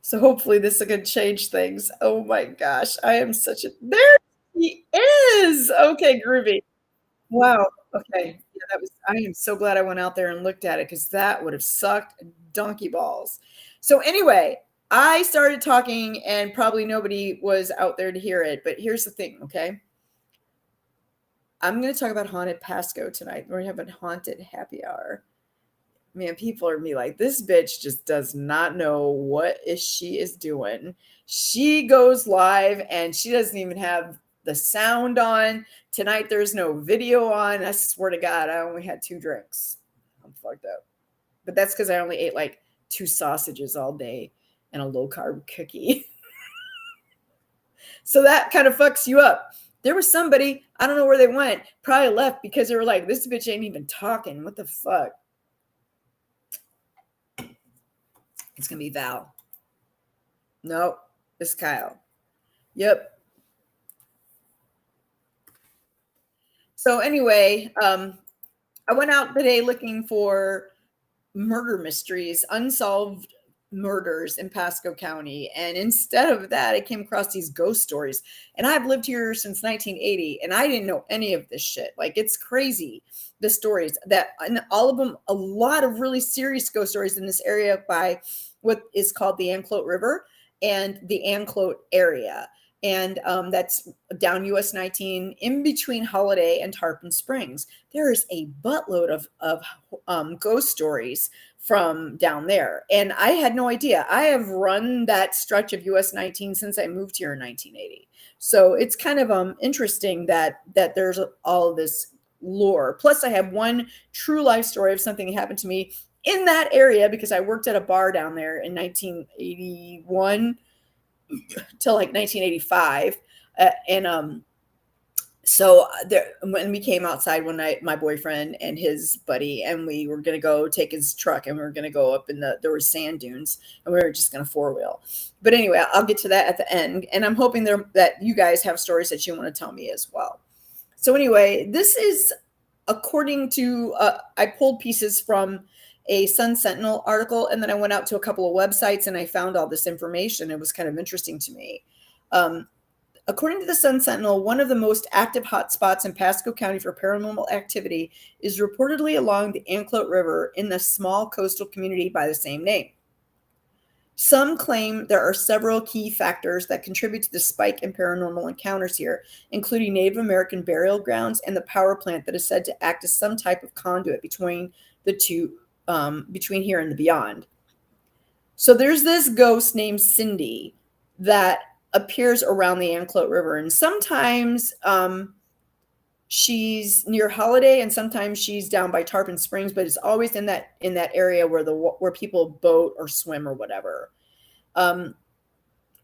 So hopefully this could change things. Oh my gosh, I am such a there he is! Okay, groovy. Wow, okay. Yeah, that was I am so glad I went out there and looked at it because that would have sucked donkey balls. So anyway, I started talking and probably nobody was out there to hear it, but here's the thing, okay? I'm gonna talk about haunted Pasco tonight. We're having haunted happy hour. Man, people are gonna be like, this bitch just does not know what is she is doing. She goes live and she doesn't even have the sound on. Tonight there's no video on. I swear to God, I only had 2 drinks. I'm fucked up. But that's because I only ate like 2 sausages all day and a low carb cookie. So that kind of fucks you up. There was somebody, I don't know where they went, probably left because they were like, this bitch ain't even talking. What the fuck? It's gonna be Val. Nope, it's Kyle. Yep. So anyway, I went out today looking for murder mysteries, unsolved murders in Pasco County. And instead of that, I came across these ghost stories. And I've lived here since 1980 and I didn't know any of this shit. Like it's crazy the stories that and all of them, a lot of really serious ghost stories in this area by what is called the Anclote River and the Anclote area. And that's down US 19 in between Holiday and Tarpon Springs. There is a buttload of ghost stories from down there. And I had no idea. I have run that stretch of US 19 since I moved here in 1980. So it's kind of interesting that there's all of this lore. Plus I have one true life story of something that happened to me in that area because I worked at a bar down there in 1981 till like 1985. And so there, when we came outside one night, my boyfriend and his buddy, and we were going to go take his truck and we were going to go up in there were sand dunes and we were just going to 4-wheel. But anyway, I'll get to that at the end. And I'm hoping that you guys have stories that you want to tell me as well. So anyway, this is according to, I pulled pieces from a Sun Sentinel article, and then I went out to a couple of websites and I found all this information. It was kind of interesting to me. According to the Sun Sentinel, one of the most active hotspots in Pasco County for paranormal activity is reportedly along the Anclote River in the small coastal community by the same name. Some claim there are several key factors that contribute to the spike in paranormal encounters here, including Native American burial grounds and the power plant that is said to act as some type of conduit between the two, between here and the beyond. So there's this ghost named Cindy that appears around the Anclote River, and sometimes she's near Holiday, and sometimes she's down by Tarpon Springs, but it's always in that area where where people boat or swim or whatever. Um,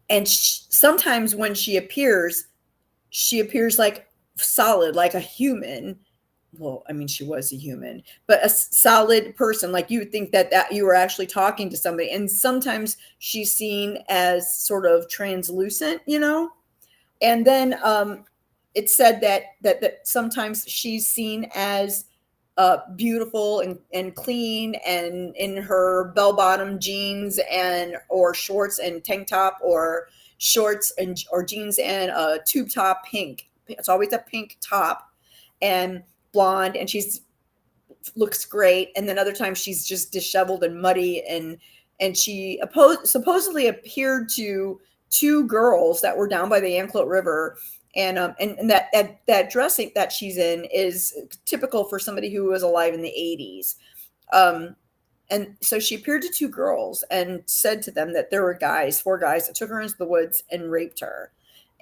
and sometimes when she appears like solid, like a human. Well, I mean, she was a human, but a solid person. Like you would think that you were actually talking to somebody. And sometimes she's seen as sort of translucent, you know. And then it said that sometimes she's seen as beautiful and clean and in her bell bottom jeans and or shorts and tank top or shorts and or jeans and a tube top pink. It's always a pink top and blonde, and she's looks great. And then other times she's just disheveled and muddy, and she supposedly appeared to 2 girls that were down by the Anclote River. And that dressing that she's in is typical for somebody who was alive in the 80s. Um, and so she appeared to 2 girls and said to them that there were 4 guys that took her into the woods and raped her.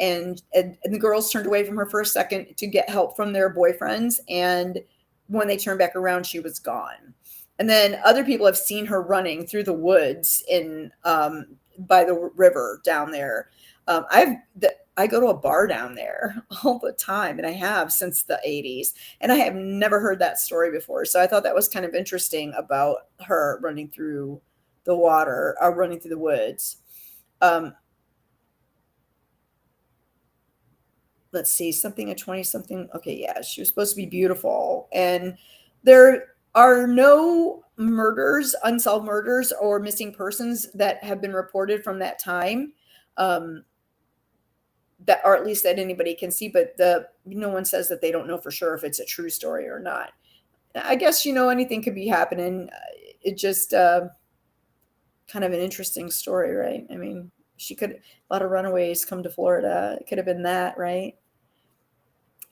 And the girls turned away from her for a second to get help from their boyfriends. And when they turned back around, she was gone. And then other people have seen her running through the woods in by the river down there. I go to a bar down there all the time, and I have since the 80s, and I have never heard that story before. So I thought that was kind of interesting about her running through the water or running through the woods. Um, let's see, something at 20 something. Okay, yeah, she was supposed to be beautiful. And there are no murders, unsolved murders, or missing persons that have been reported from that time. That, or at least that anybody can see, but no one says that they don't know for sure if it's a true story or not. I guess, anything could be happening. It just kind of an interesting story, right? I mean, a lot of runaways come to Florida. It could have been that, right?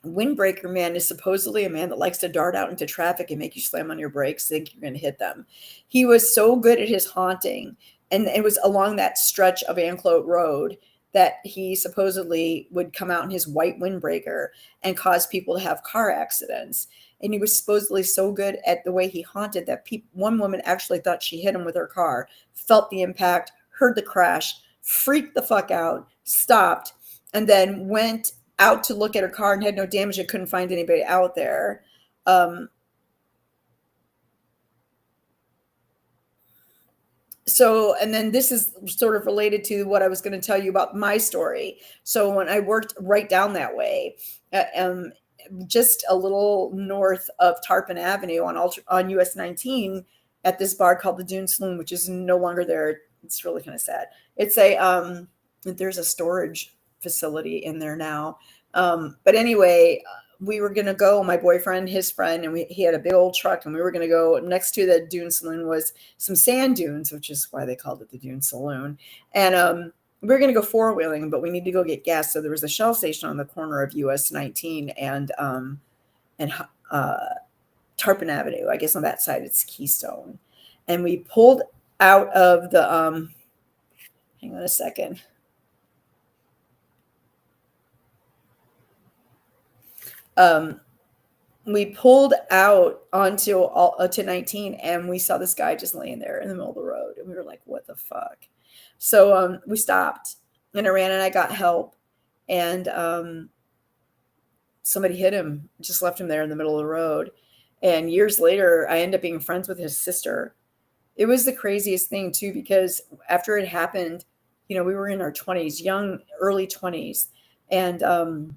Windbreaker man is supposedly a man that likes to dart out into traffic and make you slam on your brakes, think you're going to hit them. He was so good at his haunting, and it was along that stretch of Anclote Road that he supposedly would come out in his white windbreaker and cause people to have car accidents. And he was supposedly so good at the way he haunted that one woman actually thought she hit him with her car, felt the impact, heard the crash, freaked the fuck out, stopped, and then went out to look at her car and had no damage and couldn't find anybody out there. So, and then this is sort of related to what I was going to tell you about my story. So when I worked right down that way, just a little north of Tarpon Avenue on US 19 at this bar called the Dune Saloon, which is no longer there. It's really kind of sad. It's there's a storage facility in there now. But anyway, we were going to go, my boyfriend, his friend, and he had a big old truck, and we were going to go next to the Dune Saloon was some sand dunes, which is why they called it the Dune Saloon. And we were going to go four-wheeling, but we need to go get gas. So there was a Shell station on the corner of US 19 and Tarpon Avenue. I guess on that side it's Keystone. And we pulled out of the, hang on a second. We pulled out onto 19 and we saw this guy just laying there in the middle of the road. And we were like, what the fuck? So we stopped and I ran and I got help. And somebody hit him, just left him there in the middle of the road. And years later, I ended up being friends with his sister. It was the craziest thing too, because after it happened, we were in our 20s, early 20s. And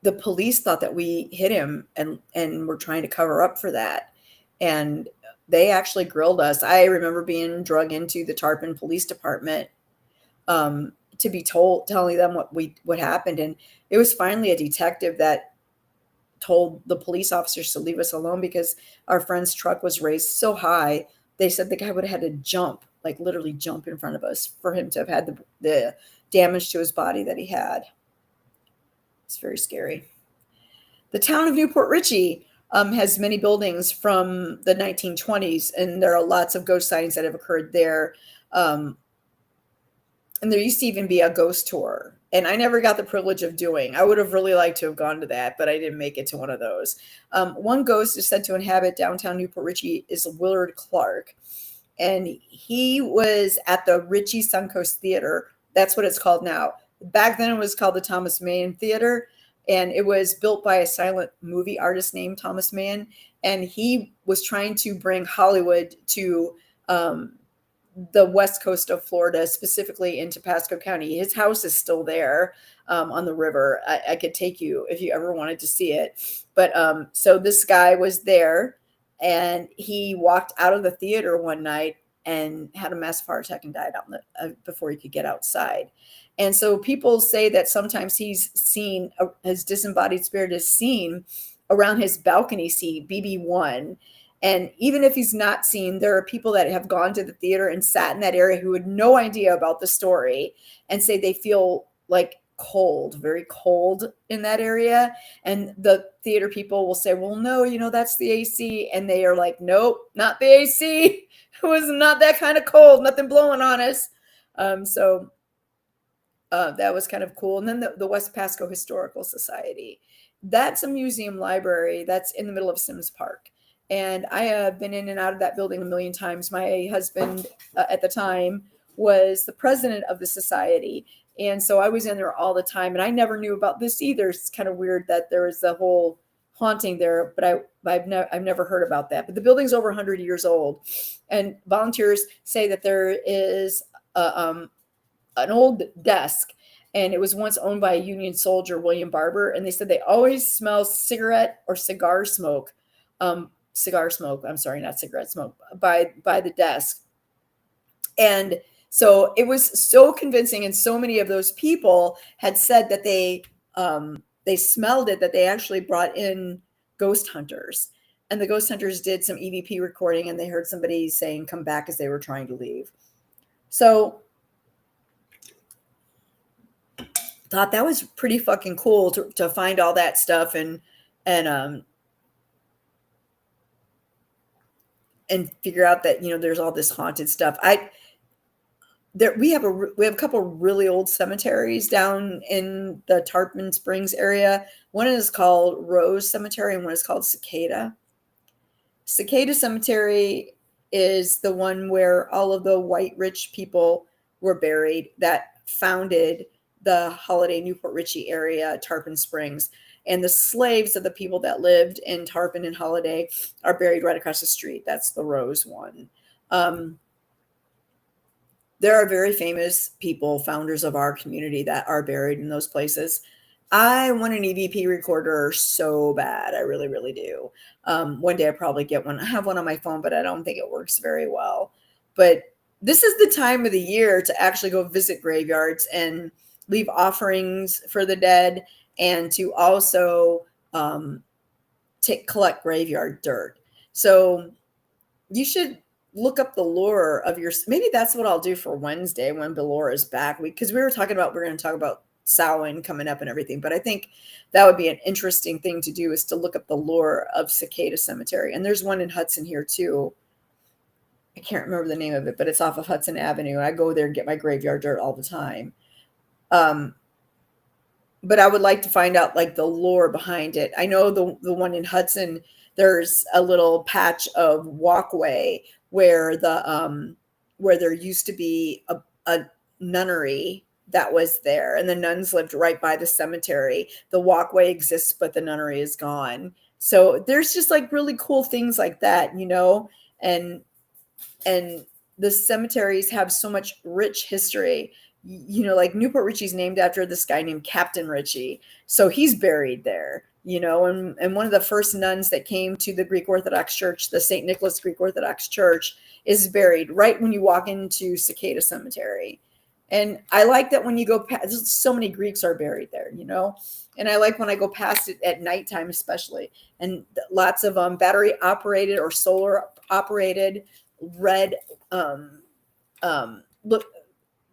the police thought that we hit him and were trying to cover up for that. And they actually grilled us. I remember being drug into the Tarpon Police Department to be telling them what happened. And it was finally a detective that told the police officers to leave us alone because our friend's truck was raised so high. They said the guy would have had to jump, like literally jump in front of us for him to have had the damage to his body that he had. It's very scary. The town of Newport Richey has many buildings from the 1920s, and there are lots of ghost sightings that have occurred there. And there used to even be a ghost tour, and I never got the privilege of doing. I would have really liked to have gone to that, but I didn't make it to one of those. One ghost is said to inhabit downtown Newport Richey is Willard Clark, and he was at the Richey Suncoast Theater. That's what it's called now. Back then it was called the Thomas Mann Theater, and it was built by a silent movie artist named Thomas Mann. And he was trying to bring Hollywood to the west coast of Florida, specifically into Pasco County. His house is still there on the river. I could take you if you ever wanted to see it. But so this guy was there, and he walked out of the theater one night and had a massive heart attack and died before he could get outside. And so people say that sometimes he's seen, his disembodied spirit is seen around his balcony seat, BB1. And even if he's not seen, there are people that have gone to the theater and sat in that area who had no idea about the story and say they feel like cold, very cold in that area. And the theater people will say, well, no, that's the AC. And they are like, nope, not the AC. It was not that kind of cold, nothing blowing on us. So that was kind of cool. And then the West Pasco Historical Society. That's a museum library that's in the middle of Sims Park. And I have been in and out of that building a million times. My husband at the time was the president of the society. And so I was in there all the time. And I never knew about this either. It's kind of weird that there is a whole haunting there, but I've never heard about that. But the building's over 100 years old. And volunteers say that there is an old desk, and it was once owned by a Union soldier, William Barber. And they said they always smell cigarette or cigar smoke cigar smoke. I'm sorry, not cigarette smoke, by the desk. And so it was so convincing, and so many of those people had said that they smelled it, that they actually brought in ghost hunters. And the ghost hunters did some EVP recording, and they heard somebody saying come back as they were trying to leave. So thought that was pretty fucking cool to find all that stuff and figure out that, there's all this haunted stuff. We have a couple really old cemeteries down in the Tarpon Springs area. One is called Rose Cemetery, and one is called Cicada. Cicada Cemetery is the one where all of the white rich people were buried that founded the Holiday, Newport Richey area, Tarpon Springs. And the slaves of the people that lived in Tarpon and Holiday are buried right across the street. That's the Rose one. There are very famous people, founders of our community, that are buried in those places. I want an EVP recorder so bad. I really, really do. One day I'll probably get one. I have one on my phone, but I don't think it works very well. But this is the time of the year to actually go visit graveyards and leave offerings for the dead, and to also collect graveyard dirt. So you should look up the lore of maybe that's what I'll do for Wednesday when Belora is back. Because we're going to talk about Samhain coming up and everything. But I think that would be an interesting thing to do, is to look up the lore of Cicada Cemetery. And there's one in Hudson here too. I can't remember the name of it, but it's off of Hudson Avenue. I go there and get my graveyard dirt all the time. But I would like to find out like the lore behind it. I know the one in Hudson, there's a little patch of walkway where there used to be a nunnery that was there, and the nuns lived right by the cemetery. The walkway exists, but the nunnery is gone. So there's just like really cool things like that, and the cemeteries have so much rich history. Like Newport Richey's named after this guy named Captain Ritchie. So he's buried there, and one of the first nuns that came to the Greek Orthodox Church, the St. Nicholas Greek Orthodox Church, is buried right when you walk into Cicada Cemetery. And I like that when you go past, so many Greeks are buried there, and I like when I go past it at nighttime, especially, and lots of battery operated or solar operated red,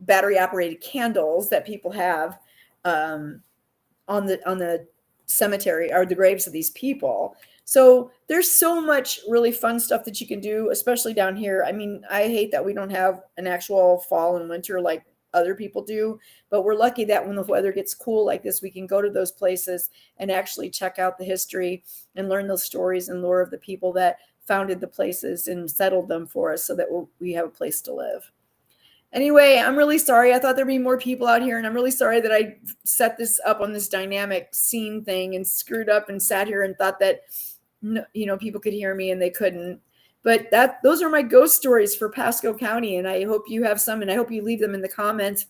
battery operated candles that people have on the cemetery, or the graves of these people. So there's so much really fun stuff that you can do, especially down here. I mean, I hate that we don't have an actual fall and winter like other people do, but we're lucky that when the weather gets cool like this, we can go to those places and actually check out the history and learn those stories and lore of the people that founded the places and settled them for us, so that we have a place to live. Anyway, I'm really sorry. I thought there'd be more people out here, and I'm really sorry that I set this up on this dynamic scene thing and screwed up and sat here and thought that, people could hear me, and they couldn't. But those are my ghost stories for Pasco County, and I hope you have some, and I hope you leave them in the comments,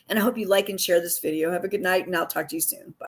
and I hope you like and share this video. Have a good night, and I'll talk to you soon. Bye.